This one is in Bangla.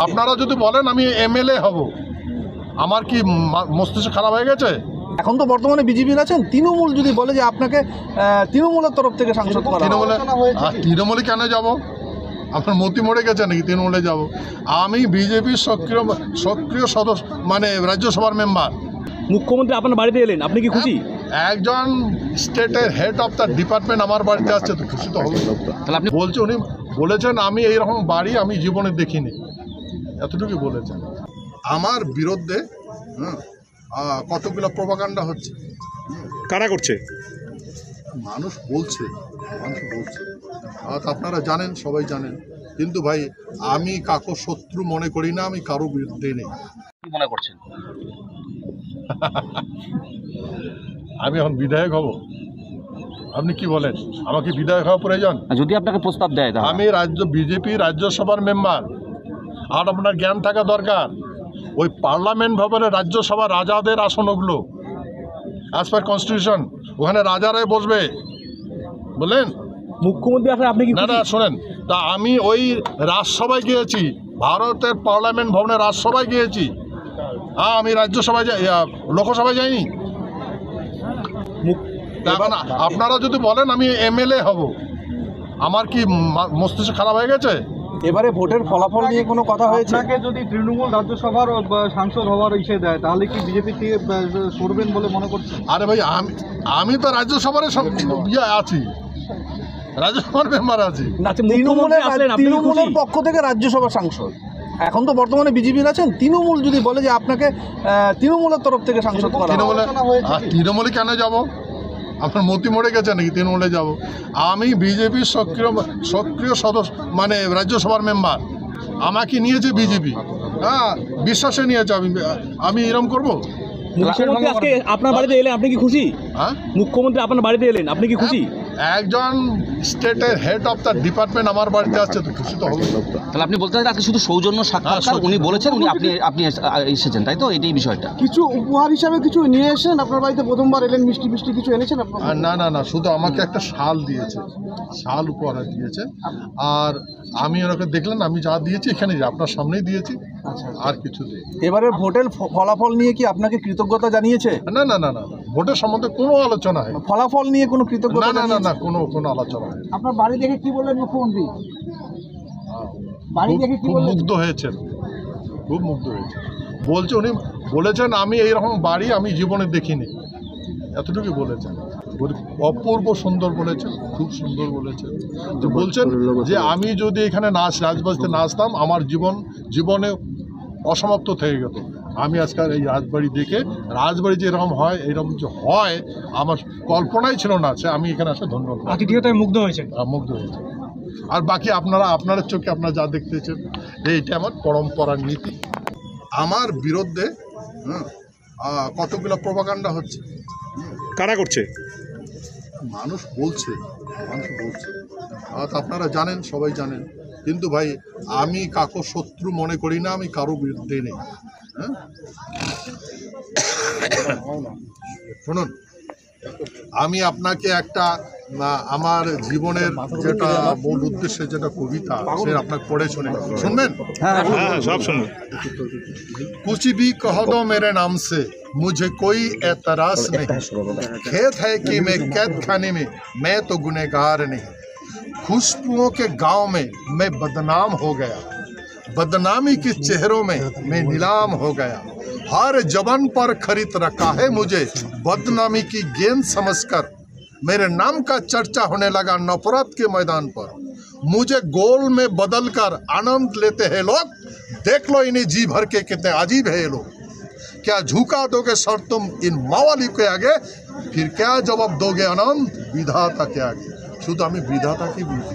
আপনারা যদি বলেন আমি এমএলএ হব, আমার কি মস্তিষ্ক খারাপ হয়ে গেছে? এখন তো বর্তমানে বিজেপির আছেন, তৃণমূল যদি বলে যে আপনাকে তৃণমূলের তরফ থেকে সাংসদ করা তৃণমূলে কেন যাব? আপনার মতি মরে গেছে নাকি তৃণমূলে যাব? আমি বিজেপির সক্রিয় সদস্য, মানে রাজ্যসভার মেম্বার। মুখ্যমন্ত্রী আপনার বাড়িতে এলেন, আপনি কি খুশি? একজন স্টেটের হেড অফ দ্য ডিপার্টমেন্ট আমার বাড়িতে আসছে, তো খুশি তো হবে। তাহলে আপনি বলছে, উনি বলেছেন আমি এইরকম বাড়ি আমি জীবনে দেখিনি, এতটুকু বলেছেন। আমার বিরুদ্ধে কতগুলো প্রপাগান্ডা হচ্ছে। কারা করছে? মানুষ বলছে। আপনারা জানেন, সবাই জানেন, কিন্তু ভাই আমি কাকো শত্রু মনে করি না, আমি কারো বিরুদ্ধে নেই। কি মনে করছেন? আমি এখন বিধায়ক হব? আপনি কি বলেন, আমাকে বিধায়ক হওয়া প্রয়োজন? যদি আপনাকে প্রস্তাব দেয়, আমি বিজেপি রাজ্যসভার মেম্বার। আর আপনার জ্ঞান থাকা দরকার, ওই পার্লামেন্ট ভবনে রাজ্যসভা রাজাদের আসন, ওগুলো অ্যাজ পার কনস্টিটিউশন, ওখানে রাজারাই বসবে, বললেন? মুখ্যমন্ত্রী আসলে আপনি কি না শোনেন, তা আমি ওই রাজসভায় গিয়েছি, ভারতের পার্লামেন্ট ভবনে রাজসভায় গিয়েছি। আমি রাজ্যসভায় লোকসভায় যাইনি। এখন আপনারা যদি বলেন আমি এমএলএ হব, আমার কি মস্তিষ্ক খারাপ হয়ে গেছে? এবারে ভোটের ফলাফল নিয়ে কোনো কথা হয়েছে? আপনাকে যদি তৃণমূল রাজ্যসভার সাংসদ হওয়ার ইচ্ছে দেয়, তাহলে কি বিজেপি থেকে করবেন বলে মনে করছেন? আরে ভাই, আমি তো রাজ্যসভার আছি, রাজ্যসভার মেম্বার আছি। তৃণমূলের পক্ষ থেকে রাজ্যসভার সাংসদ। এখন তো বর্তমানে বিজেপির আছেন, তৃণমূল যদি বলে যে আপনাকে তৃণমূলের তরফ থেকে সাংসদ করা তৃণমূলে কেন যাব? আপনার মতি মরে গেছে নাকি তৃণমূলে যাব? আমি বিজেপির সক্রিয় সদস্য, মানে রাজ্যসভার মেম্বার। আমাকে নিয়েছে বিজেপি, বিশ্বাসে নিয়েছে। আমি এরকম করবো? মুখ্যমন্ত্রী আজকে আপনার বাড়িতে এলেন, আপনি কি খুশি? মুখ্যমন্ত্রী আপনার বাড়িতে এলেন, আপনি কি খুশি? একজন স্টেটের হেড অফ দ্য ডিপার্টমেন্ট আমার বাড়িতে আসছে, তো খুশি তো হবে। তাহলে আপনি বলতে চান আজকে শুধু সৌজন্য সাক্ষাৎকার, উনি বলেছেন আপনি এসেছেন, তাই তো? এটাই বিষয়টা। কিছু উপহার হিসাবে কিছু নিয়ে এসেছেন আপনার বাড়িতে? প্রথমবার এলেন, মিষ্টি কিছু এনেছেন আপনার? না, শুধু আমাকে একটা শাল দিয়েছে, শাল উপহার দিয়েছে। আর আমি ওনাকে দেখলেন, আমি যা দিয়েছি এখানে আপনার সামনেই দিয়েছি, আর কিছু দিই। এবারে ভোটের ফলাফল নিয়ে কি আপনাকে কৃতজ্ঞতা জানিয়েছে? না, ভোটের সম্বন্ধে কোনো আলোচনা হয়। ফলাফল নিয়ে কোনো কৃতজ্ঞতা? না, কোনো আলোচনা হয়। আপনার বাড়ি দেখে কি বললেন মুখ্যমন্ত্রী? বাড়ি দেখে কি বললেন? খুব মুগ্ধ হয়েছে। বলছে, উনি বলেছেন আমি এইরকম বাড়ি আমি জীবনে দেখিনি, এতটুকু বলেছেন। অপূর্ব সুন্দর বলেছেন, খুব সুন্দর বলেছেন। তো বলছেন যে আমি যদি এখানে রাজবাড়িতে নাচতাম, আমার জীবনে অসমাপ্ত থেকে যেত। আমি আজকাল এই রাজবাড়ি দেখে, রাজবাড়ি যে এরকম হয়, এরকম যে হয় আমার কল্পনাই ছিল না। সে আমি এখানে আসে ধন্যবাদ। আতিথেয়তায় মুগ্ধ হয়েছেন? মুগ্ধ হয়েছে। আর বাকি আপনার চোখে আপনারা যা দেখতেছেন, এইটা আমার পরম্পরার নীতি। আমার বিরুদ্ধে কতগুলো প্রপাগান্ডা হচ্ছে। কারা করছে? মানুষ বলছে। আপনারা জানেন, সবাই জানেন, কিন্তু ভাই আমি কাকো শত্রু মনে করি না, আমি কারো বিরুদ্ধে নেই। শুনুন, আমি আপনাকে একটা আমার জীবনের যেটা মূল উদ্দেশ্যে যেটা কবিতা, সে আপনাকে পড়ে শুনবেন? সব শুনুন। कुछ भी कह दो मेरे नाम से, मुझे कोई एतराज नहीं। खेत है कि मैं कैद खाने में, मैं तो गुनहगार नहीं। खुशबुओं के गांव में मैं बदनाम हो गया, बदनामी के चेहरों में मैं नीलाम हो गया। हर जबान पर खरीद रखा है मुझे बदनामी की गेंद समझकर। मेरे नाम का चर्चा होने लगा नफरत के मैदान पर। मुझे गोल में बदलकर आनंद लेते हैं लोग। देख लो इन्हें जी भर के कितने अजीब है ये लोग। क्या झुका दोगे सर तुम इन मावाली के आगे? फिर क्या जवाब दोगे आनंद विधाता के आगे? शुद्ध हमें विधाता की बुझी।